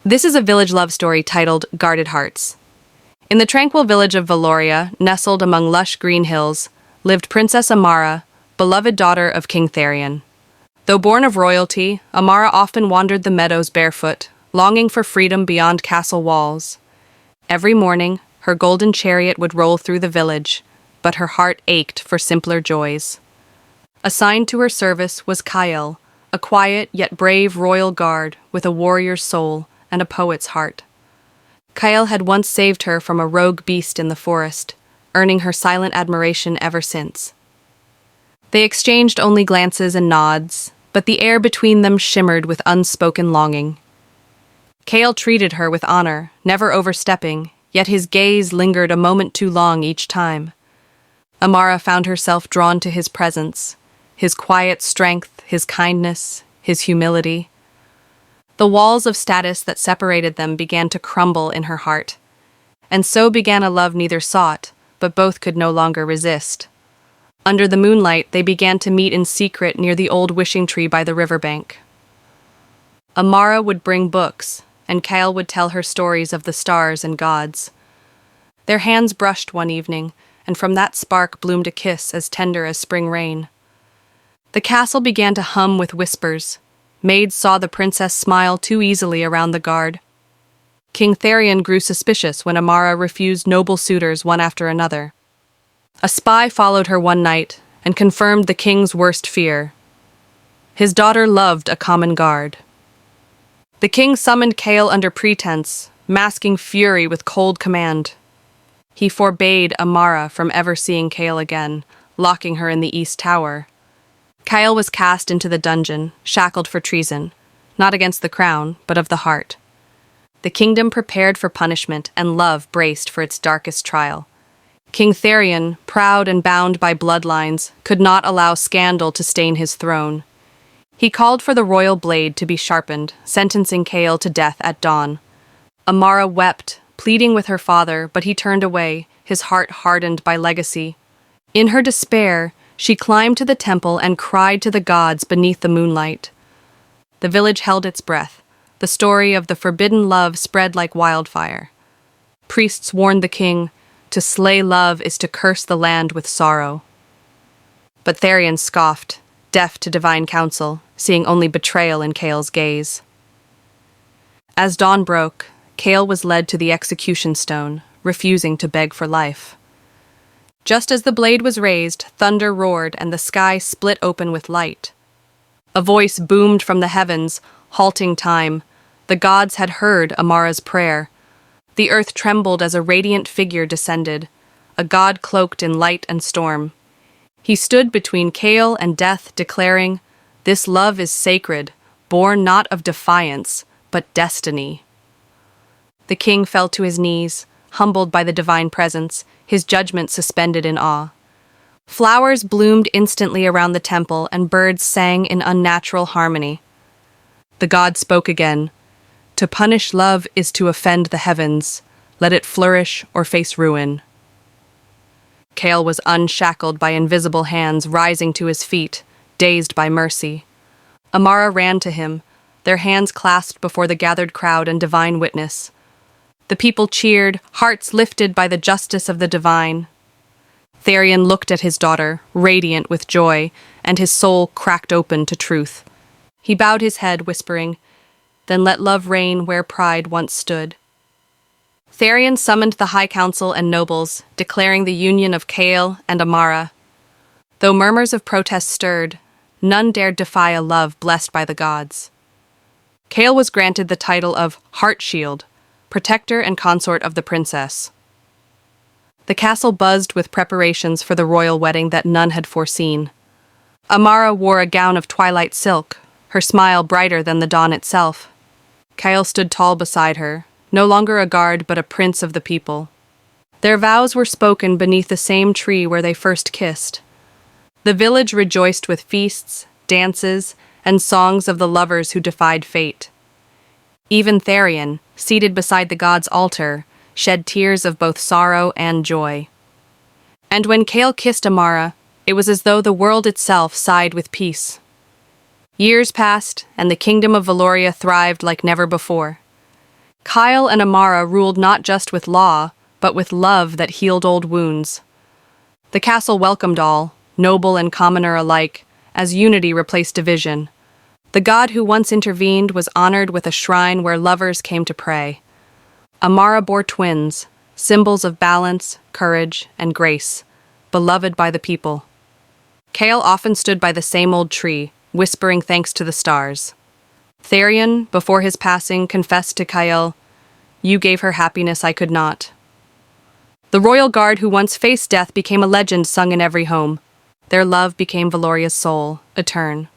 This is a village love story titled Guarded Hearts. In the tranquil village of Valoria, nestled among lush green hills, lived Princess Amara, beloved daughter of King Therion. Though born of royalty, Amara often wandered the meadows barefoot, longing for freedom beyond castle walls. Every morning, her golden chariot would roll through the village, but her heart ached for simpler joys. Assigned to her service was Kyle, a quiet yet brave royal guard with a warrior's soul and a poet's heart. Kyle had once saved her from a rogue beast in the forest, earning her silent admiration ever since. They exchanged only glances and nods, but the air between them shimmered with unspoken longing. Kyle treated her with honor, never overstepping, yet his gaze lingered a moment too long each time. Amara found herself drawn to his presence, his quiet strength, his kindness, his humility. The walls of status that separated them began to crumble in her heart, and so began a love neither sought, but both could no longer resist. Under the moonlight, they began to meet in secret near the old wishing tree by the riverbank. Amara would bring books, and Kyle would tell her stories of the stars and gods. Their hands brushed one evening, and from that spark bloomed a kiss as tender as spring rain. The castle began to hum with whispers. Maids saw the princess smile too easily around the guard. King Therion grew suspicious when Amara refused noble suitors one after another. A spy followed her one night and confirmed the king's worst fear. His daughter loved a common guard. The king summoned Kale under pretense, masking fury with cold command. He forbade Amara from ever seeing Kale again, locking her in the East Tower. Kyle was cast into the dungeon, shackled for treason, not against the crown, but of the heart. The kingdom prepared for punishment, and love braced for its darkest trial. King Therion, proud and bound by bloodlines, could not allow scandal to stain his throne. He called for the royal blade to be sharpened, sentencing Kale to death at dawn. Amara wept, pleading with her father, but he turned away, his heart hardened by legacy. In her despair, she climbed to the temple and cried to the gods beneath the moonlight. The village held its breath. The story of the forbidden love spread like wildfire. Priests warned the king, to slay love is to curse the land with sorrow. But Therion scoffed, deaf to divine counsel, seeing only betrayal in Kale's gaze. As dawn broke, Kale was led to the execution stone, refusing to beg for life. Just as the blade was raised, thunder roared and the sky split open with light. A voice boomed from the heavens, halting time. The gods had heard Amara's prayer. The earth trembled as a radiant figure descended, a god cloaked in light and storm. He stood between Kale and death, declaring, "This love is sacred, born not of defiance, but destiny." The king fell to his knees, humbled by the divine presence, his judgment suspended in awe. Flowers bloomed instantly around the temple, and birds sang in unnatural harmony. The god spoke again. "To punish love is to offend the heavens. Let it flourish or face ruin." Kale was unshackled by invisible hands, rising to his feet, dazed by mercy. Amara ran to him, their hands clasped before the gathered crowd and divine witness. The people cheered, hearts lifted by the justice of the divine. Therion looked at his daughter, radiant with joy, and his soul cracked open to truth. He bowed his head, whispering, "Then let love reign where pride once stood." Therion summoned the High Council and nobles, declaring the union of Kale and Amara. Though murmurs of protest stirred, none dared defy a love blessed by the gods. Kale was granted the title of Heart Shield, protector and consort of the princess. The castle buzzed with preparations for the royal wedding that none had foreseen. Amara wore a gown of twilight silk, her smile brighter than the dawn itself. Kyle stood tall beside her, no longer a guard but a prince of the people. Their vows were spoken beneath the same tree where they first kissed. The village rejoiced with feasts, dances, and songs of the lovers who defied fate. Even Therion, seated beside the god's altar, shed tears of both sorrow and joy. And when Kale kissed Amara, it was as though the world itself sighed with peace. Years passed, and the kingdom of Valoria thrived like never before. Kyle and Amara ruled not just with law, but with love that healed old wounds. The castle welcomed all, noble and commoner alike, as unity replaced division. The god who once intervened was honored with a shrine where lovers came to pray. Amara bore twins, symbols of balance, courage, and grace, beloved by the people. Kale often stood by the same old tree, whispering thanks to the stars. Therion, before his passing, confessed to Kyle, "You gave her happiness I could not." The royal guard who once faced death became a legend sung in every home. Their love became Valoria's soul, etern.